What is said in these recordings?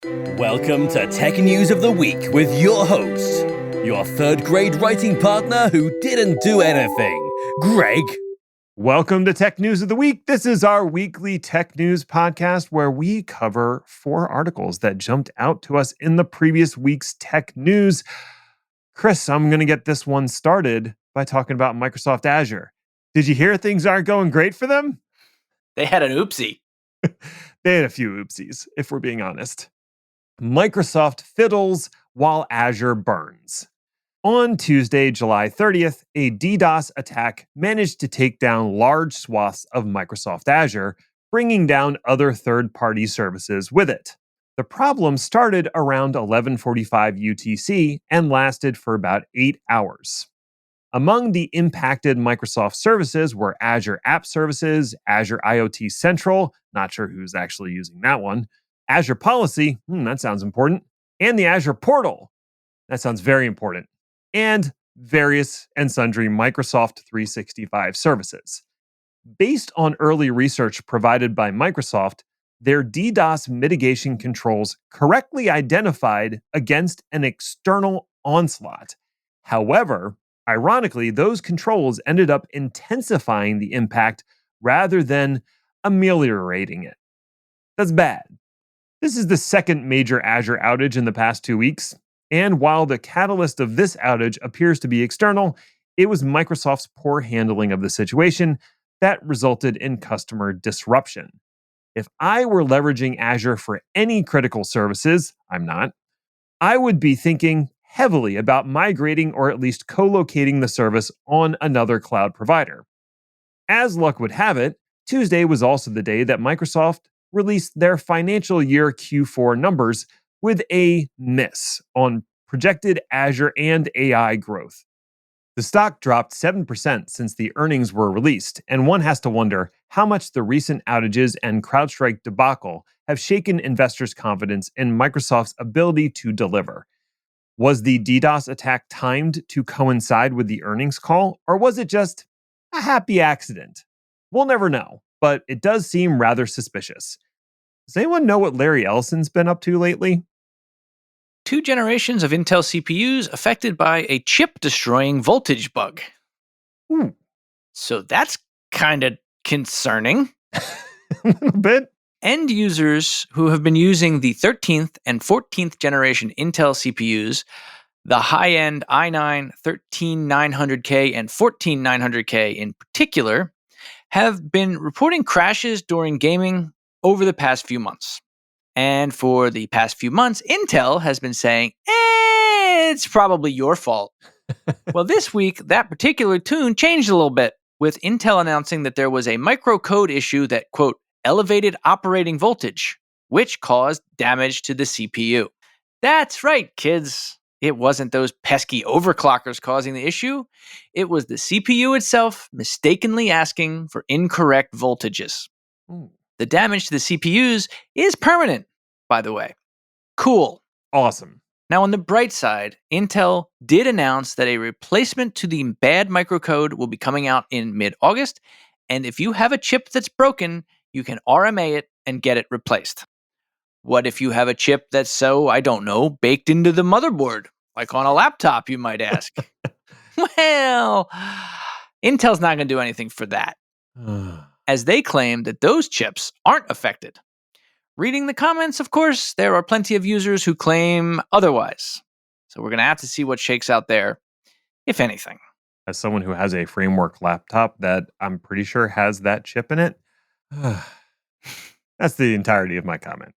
Welcome to Tech News of the Week with your host, your third grade writing partner who didn't do anything, Greg. Welcome to Tech News of the Week. This is our weekly tech news podcast where we cover 4 articles that jumped out to us in the previous week's tech news. Chris, I'm going to get this one started by talking about Microsoft Azure. Did you hear things aren't going great for them? They had an oopsie. They had a few oopsies, if we're being honest. Microsoft fiddles while Azure burns. On Tuesday, July 30th, a DDoS attack managed to take down large swaths of Microsoft Azure, bringing down other third-party services with it. The problem started around 11:45 UTC and lasted for about 8 hours. Among the impacted Microsoft services were Azure App Services, Azure IoT Central, not sure who's actually using that one, Azure Policy, that sounds important, and the Azure Portal, that sounds very important, and various and sundry Microsoft 365 services. Based on early research provided by Microsoft, their DDoS mitigation controls correctly identified against an external onslaught. However, ironically, those controls ended up intensifying the impact rather than ameliorating it. That's bad. This is the second major Azure outage in the past 2 weeks, and while the catalyst of this outage appears to be external, it was Microsoft's poor handling of the situation that resulted in customer disruption. If I were leveraging Azure for any critical services, I'm not, I would be thinking heavily about migrating or at least co-locating the service on another cloud provider. As luck would have it, Tuesday was also the day that Microsoft released their financial year Q4 numbers with a miss on projected Azure and AI growth. The stock dropped 7% since the earnings were released, and one has to wonder how much the recent outages and CrowdStrike debacle have shaken investors' confidence in Microsoft's ability to deliver. Was the DDoS attack timed to coincide with the earnings call, or was it just a happy accident? We'll never know, but it does seem rather suspicious. Does anyone know what Larry Ellison's been up to lately? 2 generations of Intel CPUs affected by a chip-destroying voltage bug. Ooh. So that's kind of concerning. A little bit. End users who have been using the 13th and 14th generation Intel CPUs, the high-end i9 13900K and 14900K in particular, have been reporting crashes during gaming over the past few months. And for the past few months, Intel has been saying, it's probably your fault. Well, this week, that particular tune changed a little bit, with Intel announcing that there was a microcode issue that, quote, elevated operating voltage, which caused damage to the CPU. That's right, kids. It wasn't those pesky overclockers causing the issue. It was the CPU itself mistakenly asking for incorrect voltages. Ooh. The damage to the CPUs is permanent, by the way. Cool. Awesome. Now, on the bright side, Intel did announce that a replacement to the bad microcode will be coming out in mid-August, and if you have a chip that's broken, you can RMA it and get it replaced. What if you have a chip that's baked into the motherboard, like on a laptop, you might ask? Well, Intel's not going to do anything for that, as they claim that those chips aren't affected. Reading the comments, of course, there are plenty of users who claim otherwise. So we're going to have to see what shakes out there, if anything. As someone who has a framework laptop that I'm pretty sure has that chip in it, that's the entirety of my comment.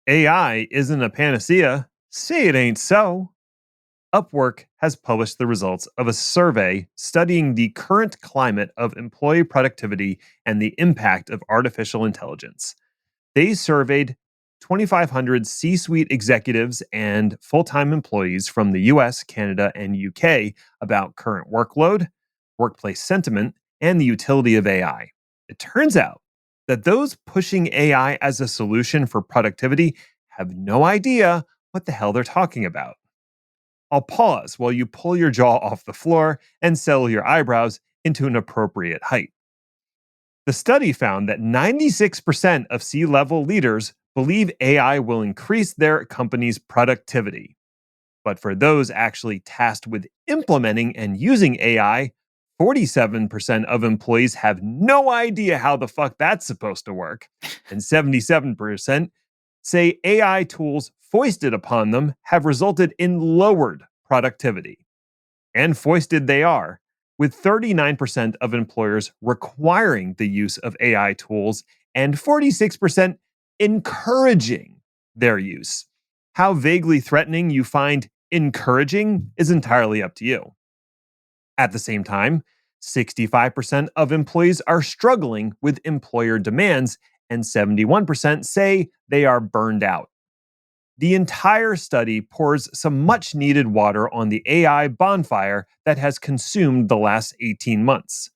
AI isn't a panacea. Say it ain't so. Upwork has published the results of a survey studying the current climate of employee productivity and the impact of artificial intelligence. They surveyed 2,500 C-suite executives and full-time employees from the US, Canada, and UK about current workload, workplace sentiment, and the utility of AI. It turns out that those pushing AI as a solution for productivity have no idea what the hell they're talking about. I'll pause while you pull your jaw off the floor and settle your eyebrows into an appropriate height. The study found that 96% of C-level leaders believe AI will increase their company's productivity. But for those actually tasked with implementing and using AI, 47% of employees have no idea how the fuck that's supposed to work. And 77% say AI tools foisted upon them have resulted in lowered productivity. And foisted they are, with 39% of employers requiring the use of AI tools and 46% encouraging their use. How vaguely threatening you find encouraging is entirely up to you. At the same time, 65% of employees are struggling with employer demands, and 71% say they are burned out. The entire study pours some much needed water on the AI bonfire that has consumed the last 18 months.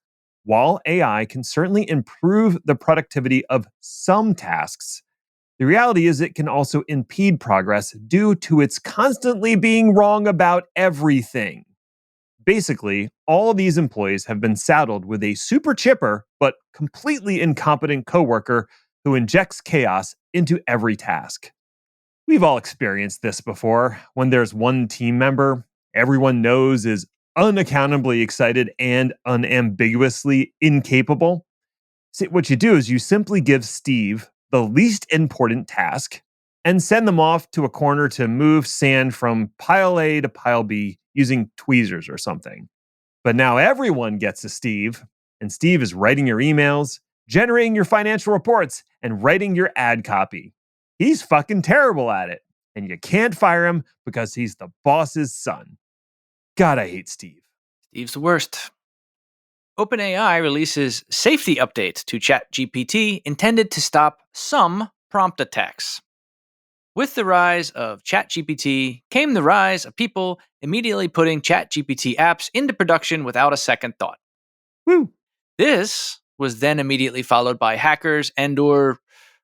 While AI can certainly improve the productivity of some tasks, the reality is it can also impede progress due to its constantly being wrong about everything. Basically, all these employees have been saddled with a super chipper but completely incompetent coworker who injects chaos into every task. We've all experienced this before when there's one team member everyone knows is unaccountably excited and unambiguously incapable. See, what you do is you simply give Steve the least important task and send them off to a corner to move sand from pile A to pile B using tweezers or something. But now everyone gets to Steve, and Steve is writing your emails, generating your financial reports, and writing your ad copy. He's fucking terrible at it, and you can't fire him because he's the boss's son. God, I hate Steve. Steve's the worst. OpenAI releases safety updates to ChatGPT intended to stop some prompt attacks. With the rise of ChatGPT came the rise of people immediately putting ChatGPT apps into production without a second thought. Woo! This was then immediately followed by hackers and/or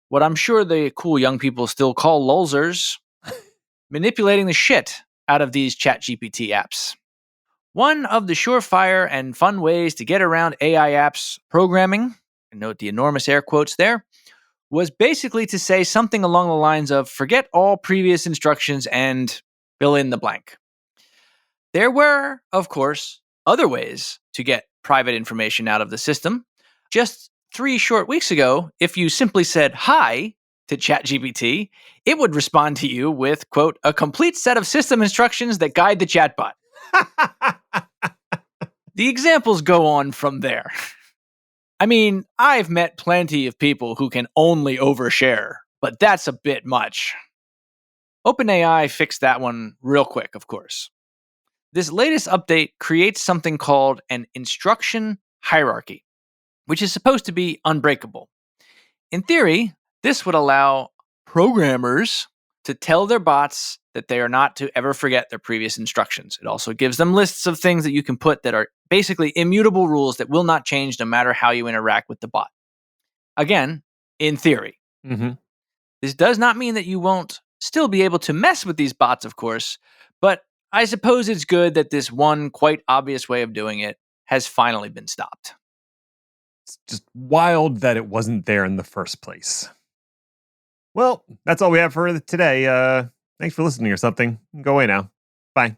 what I'm sure the cool young people still call lulzers, manipulating the shit out of these ChatGPT apps. One of the surefire and fun ways to get around AI apps programming, and note the enormous air quotes there, was basically to say something along the lines of forget all previous instructions and fill in the blank. There were, of course, other ways to get private information out of the system. Just 3 short weeks ago, if you simply said hi to ChatGPT, it would respond to you with, quote, a complete set of system instructions that guide the chatbot. The examples go on from there. I mean, I've met plenty of people who can only overshare, but that's a bit much. OpenAI fixed that one real quick, of course. This latest update creates something called an instruction hierarchy, which is supposed to be unbreakable. In theory, this would allow programmers to tell their bots that they are not to ever forget their previous instructions. It also gives them lists of things that you can put that are basically immutable rules that will not change no matter how you interact with the bot. Again, in theory. Mm-hmm. This does not mean that you won't still be able to mess with these bots, of course, but I suppose it's good that this one quite obvious way of doing it has finally been stopped. It's just wild that it wasn't there in the first place. Well, that's all we have for today. Thanks for listening or something. Go away now. Bye.